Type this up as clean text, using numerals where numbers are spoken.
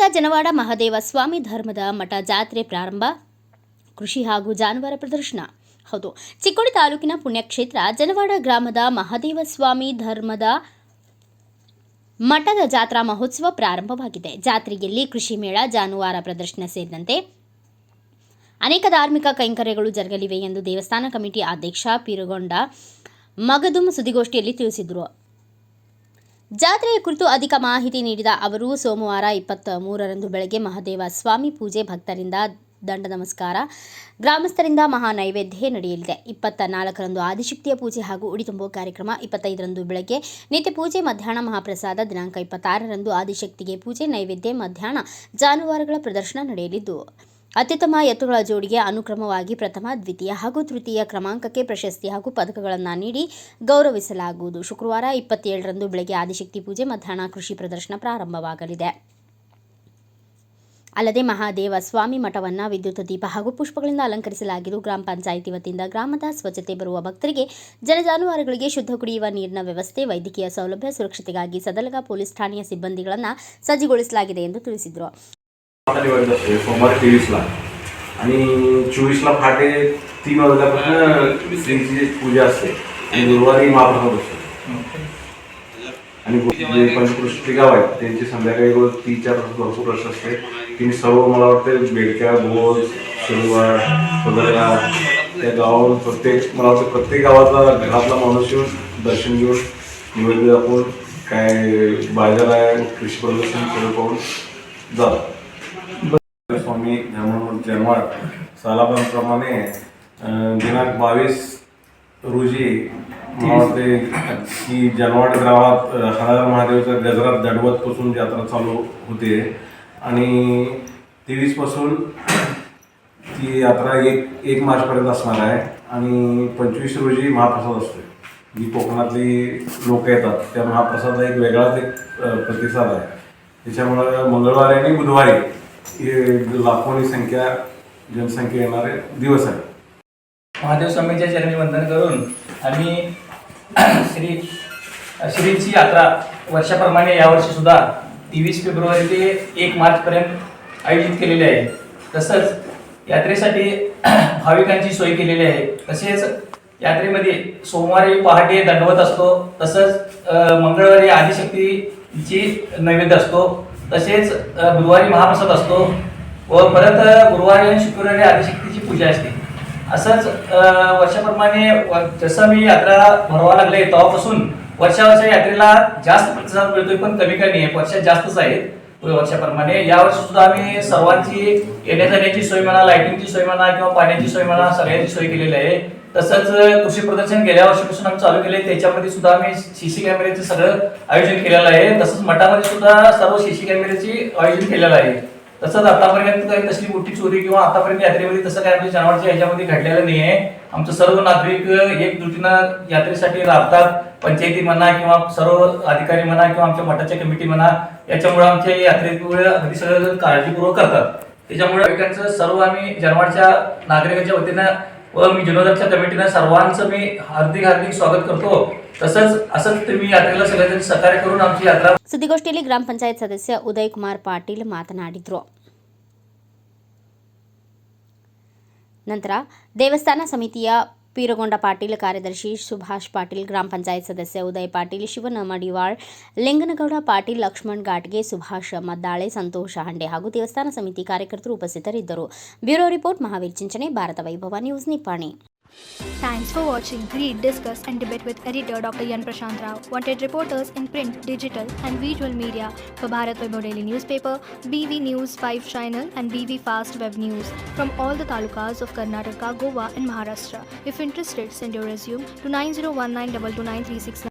ಚಿಕ್ಕೋಡಿಯಿಂದ ಜನವಾಡ ಮಹಾದೇವ ಸ್ವಾಮಿ ಧರ್ಮದ ಮಠ ಜಾತ್ರೆ ಪ್ರಾರಂಭ. ಕೃಷಿ ಹಾಗೂ ಜಾನುವಾರು ಪ್ರದರ್ಶನ. ಹೌದು, ಚಿಕ್ಕೋಡಿ ತಾಲೂಕಿನ ಪುಣ್ಯಕ್ಷೇತ್ರ ಜನವಾಡ ಗ್ರಾಮದ ಮಹಾದೇವ ಸ್ವಾಮಿ ಧರ್ಮದ ಮಠದ ಜಾತ್ರಾ ಮಹೋತ್ಸವ ಪ್ರಾರಂಭವಾಗಿದೆ. ಜಾತ್ರೆಯಲ್ಲಿ ಕೃಷಿ ಮೇಳ, ಜಾನುವಾರು ಪ್ರದರ್ಶನ ಸೇರಿದಂತೆ ಅನೇಕ ಧಾರ್ಮಿಕ ಕೈಂಕರ್ಯಗಳು ಜರುಗಲಿವೆ ಎಂದು ದೇವಸ್ಥಾನ ಕಮಿಟಿ ಅಧ್ಯಕ್ಷ ಪೀರಗೊಂಡ ಮಗದುಂ ಸುದ್ದಿಗೋಷ್ಠಿಯಲ್ಲಿ ತಿಳಿಸಿದರು. ಜಾತ್ರೆಯ ಕುರಿತು ಅಧಿಕ ಮಾಹಿತಿ ನೀಡಿದ ಅವರು, ಸೋಮವಾರ 23ರಂದು ಬೆಳಗ್ಗೆ ಮಹಾದೇವ ಸ್ವಾಮಿ ಪೂಜೆ, ಭಕ್ತರಿಂದ ದಂಡ ನಮಸ್ಕಾರ, ಗ್ರಾಮಸ್ಥರಿಂದ ಮಹಾ ನೈವೇದ್ಯ ನಡೆಯಲಿದೆ. 24ರಂದು ಆದಿಶಕ್ತಿಯ ಪೂಜೆ ಹಾಗೂ ಉಡಿ ತುಂಬುವ ಕಾರ್ಯಕ್ರಮ, 25ರಂದು ಬೆಳಗ್ಗೆ ನಿತ್ಯ ಪೂಜೆ, ಮಧ್ಯಾಹ್ನ ಮಹಾಪ್ರಸಾದ, ದಿನಾಂಕ 26ರಂದು ಆದಿಶಕ್ತಿಗೆ ಪೂಜೆ, ನೈವೇದ್ಯ, ಮಧ್ಯಾಹ್ನ ಜಾನುವಾರುಗಳ ಪ್ರದರ್ಶನ ನಡೆಯಲಿದ್ದು, ಅತ್ಯುತ್ತಮ ಎತ್ತುಗಳ ಜೋಡಿಗೆ ಅನುಕ್ರಮವಾಗಿ ಪ್ರಥಮ, ದ್ವಿತೀಯ ಹಾಗೂ ತೃತೀಯ ಕ್ರಮಾಂಕಕ್ಕೆ ಪ್ರಶಸ್ತಿ ಹಾಗೂ ಪದಕಗಳನ್ನು ನೀಡಿ ಗೌರವಿಸಲಾಗುವುದು. ಶುಕ್ರವಾರ 27ರಂದು ಬೆಳಗ್ಗೆ ಆದಿಶಕ್ತಿ ಪೂಜೆ, ಮಧ್ಯಾಹ್ನ ಕೃಷಿ ಪ್ರದರ್ಶನ ಪ್ರಾರಂಭವಾಗಲಿದೆ. ಅಲ್ಲದೆ ಮಹಾದೇವ ಸ್ವಾಮಿ ಮಠವನ್ನು ವಿದ್ಯುತ್ ದೀಪ ಹಾಗೂ ಪುಷ್ಪಗಳಿಂದ ಅಲಂಕರಿಸಲಾಗಿದ್ದು, ಗ್ರಾಮ ಪಂಚಾಯಿತಿ ವತಿಯಿಂದ ಗ್ರಾಮದ ಸ್ವಚ್ಛತೆ ಬರುವ ಭಕ್ತರಿಗೆ ಜಾನುವಾರುಗಳಿಗೆ ಶುದ್ಧ ಕುಡಿಯುವ ನೀರಿನ ವ್ಯವಸ್ಥೆ, ವೈದ್ಯಕೀಯ ಸೌಲಭ್ಯ, ಸುರಕ್ಷತೆಗಾಗಿ ಸದಲಗ ಪೊಲೀಸ್ ಠಾಣೆಯ ಸಿಬ್ಬಂದಿಗಳನ್ನು सज्जीಗೊಳಿಸಲಾಗಿದೆ ಎಂದು ತಿಳಿಸಿದರು. सोमवारी 23ला आणि 24ला पहाटे 3 वाजल्यापासून श्रींची पूजा असते आणि गुरुवारी महाप्रसाद असतो आणि जे पंचकृषी गाव आहेत त्यांची संध्याकाळी 3-4 भरपूर रश असते. तिने सर्व मला वाटते बेडक्या, भोज, शिरवाड, सदरगा त्या गावावरून मला वाटतं प्रत्येक गावाचा घरातला माणूस येऊन दर्शन घेऊन निवेदन दाखवून काय बाजार आहे, कृषी प्रदर्शन सगळं पाहून जातात. स्वामी जनवाड सालाबांप्रमाणे दिनांक 22 रोजी मला वाटते की जनवाड गावात हराळा महादेवच्या गजरात दंडवतपासून यात्रा चालू होते आणि 23पासून ती यात्रा 1 मार्चपर्यंत असणार आहे आणि 25 रोजी महाप्रसाद असतो. जी कोकणातली लोक येतात त्या महाप्रसादाला एक वेगळाच प्रतिसाद आहे. त्याच्यामुळे मंगळवारी आणि बुधवारी लाखोनी जनसंख्या येणारे दिवस आहे. महादेव स्वामींच्या चरणी वंदन करून आम्ही श्रींची यात्रा वर्षाप्रमाणे यावर्षी सुद्धा 23 फेब्रुवारी ते 1 मार्चपर्यंत आयोजित केलेली आहे. तसंच यात्रेसाठी भाविकांची सोय केलेली आहे. तसेच यात्रेमध्ये सोमवारी पहाटे दंडवत असतो, तसंच मंगळवारी आदिशक्तीची नैवेद्य असतो, तसेच बुधवारी महाप्रसाद असतो व परत गुरुवारी आणि शुक्रवारी आदिशक्तीची पूजा असते. असंच वर्षाप्रमाणे जसं मी यात्रा भरवा लागले तेव्हापासून वर्षा यात्रेला जास्त प्रतिसाद मिळतोय, पण कमी आहे. वर्षात जास्तच आहेत वर्षाप्रमाणे. यावर्षी सुद्धा आम्ही सर्वांची येण्या जाण्याची सोय म्हणा, लाईटिंगची सोय म्हणा किंवा पाण्याची सोय म्हणा, सगळ्यांची सोय केलेली आहे. तसंच कृषी प्रदर्शन गेल्या वर्षीपासून आम्ही चालू केले, त्याच्यामध्ये सुद्धा आम्ही सीसी कॅमेऱ्याचं सगळं आयोजन केलेलं आहे. तसंच मठामध्ये सुद्धा सर्व सीसी कॅमेऱ्याची आयोजन केलेलं आहे. तसंच आतापर्यंत काही तसली मोठी चोरी किंवा आतापर्यंत यात्रेमध्ये तसं काय आमच्या जनावरांच्या ह्याच्यामध्ये घडलेलं नाही आहे. आमचं सर्व नागरिक एकजुटीनं यात्रेसाठी राबतात. पंचायती म्हणा किंवा सर्व अधिकारी म्हणा किंवा आमच्या मठाच्या कमिटी म्हणा, याच्यामुळे आमच्या यात्रेमुळे अगदी सगळं काळजीपूर्वक करतात. त्याच्यामुळे नागरिकांचं सर्व आम्ही जनवाडच्या नागरिकांच्या वतीनं व मी जनोदरच्या कमिटीनं सर्वांचं मी हार्दिक स्वागत करतो. तसंच असंच तुम्ही यात्रेला सगळ्यांनी सहकार्य करून आमची यात्रा. ಸುದ್ದಿಗೋಷ್ಠಿಯಲ್ಲಿ ಗ್ರಾಮ ಪಂಚಾಯತ್ ಸದಸ್ಯ ಉದಯ್ ಕುಮಾರ್ ಪಾಟೀಲ್ ಮಾತನಾಡಿದರು. ನಂತರ ದೇವಸ್ಥಾನ ಸಮಿತಿಯ ಪೀರಗೊಂಡ ಪಾಟೀಲ್, ಕಾರ್ಯದರ್ಶಿ ಸುಭಾಷ್ ಪಾಟೀಲ್, ಗ್ರಾಮ ಪಂಚಾಯತ್ ಸದಸ್ಯ ಉದಯ್ ಪಾಟೀಲ್, ಶಿವನ ಮಡಿವಾಳ್, ಲಿಂಗನಗೌಡ ಪಾಟೀಲ್, ಲಕ್ಷ್ಮಣ್ ಘಾಟ್ಗೆ, ಸುಭಾಷ್ ಮದ್ದಾಳೆ, ಸಂತೋಷ ಹಂಡೆ ಹಾಗೂ ದೇವಸ್ಥಾನ ಸಮಿತಿ ಕಾರ್ಯಕರ್ತರು ಉಪಸ್ಥಿತರಿದ್ದರು. ಬ್ಯೂರೋ ರಿಪೋರ್ಟ್ ಮಹಾವೀರ್ ಚಿಂಚನೆ, ಭಾರತ ವೈಭವ news, Nippani. Thanks for watching. Read, discuss and debate with editor Dr. Yan Prashant Rao. Wanted reporters in print, digital and visual media for Bharat Vaibhav Daily Newspaper, BV News 5 Channel and BV Fast Web News from all the talukas of Karnataka, Goa and Maharashtra. If interested, send your resume to 9019229369.